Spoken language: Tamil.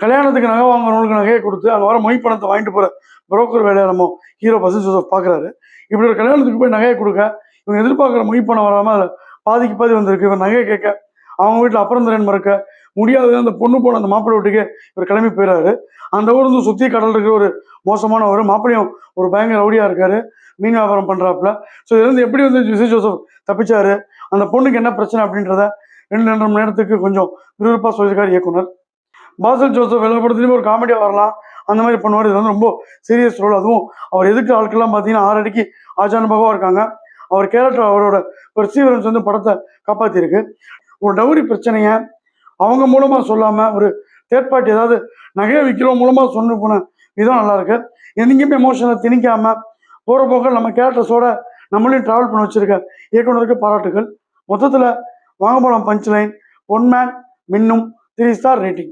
கல்யாணத்துக்கு நகை வாங்குறவங்களுக்கு நகையை கொடுத்து அங்கே வர மொய் பணத்தை வாங்கிட்டு போகிற புரோக்கர் வேலையை நம்ம ஹீரோ பசில் ஜோசப் பார்க்குறாரு. இப்படி ஒரு கல்யாணத்துக்கு போய் நகையை கொடுக்க இவங்க எதிர்பார்க்குற மொய் பணம் வராமல் அதில் பாதிக்கு பாதி வந்திருக்கு. இவர் நகையை கேட்க அவங்க வீட்டில் அப்புறம் தரேன் மறுக்க முடியாது. அந்த பொண்ணு போன அந்த மாப்பிள்ளை வீட்டுக்கு இவர் கிளம்பி போயிடாரு. அந்த ஊர் வந்து சுற்றி கடல் இருக்கிற ஒரு மோசமானவர், மாப்பிள்ளையும் ஒரு பயங்கர ரவுடியாக இருக்காரு, மீன் வியாபாரம் பண்ணுறாப்புல. ஸோ இதுலேருந்து எப்படி வந்து விஜய் ஜோசப் தப்பிச்சாரு, அந்த பொண்ணுக்கு என்ன பிரச்சனை அப்படின்றத 2.5 மணி நேரத்துக்கு கொஞ்சம் விறுவிறுப்பாக சொல்லியிருக்காரு இயக்குனர். பாசில் ஜோசப் எல்லா படத்துலையுமே ஒரு காமெடியாக வரலாம், அந்த மாதிரி பண்ணுவார். இது வந்து ரொம்ப சீரியஸ் ரோல். அதுவும் அவர் எதுக்கு ஆட்கள்லாம் பார்த்தீங்கன்னா 6 அடிக்கு ஆஜானுபாவாக இருக்காங்க. அவர் கேரக்டர், அவரோட பெர்சீவரன்ஸ் வந்து படத்தை காப்பாற்றிருக்கு. ஒரு டவுரி பிரச்சனையை அவங்க மூலமாக சொல்லாமல் ஒரு தேர்ட் பார்ட்டி, ஏதாவது நகையை விற்கிறவங்க மூலமாக சொன்ன போன விதம் நல்லாயிருக்கு. எங்கேயுமே எமோஷனை திணிக்காமல் போகிற போக்க நம்ம கேரக்டர்ஸோட நம்மளையும் ட்ராவல் பண்ண வச்சுருக்க இயக்குனருக்கு பாராட்டுகள். மொத்தத்தில் வாங்க போகலாம் பஞ்ச் லைன், ஒன் மேன் மின்னும் 3 ஸ்டார் ரேட்டிங்.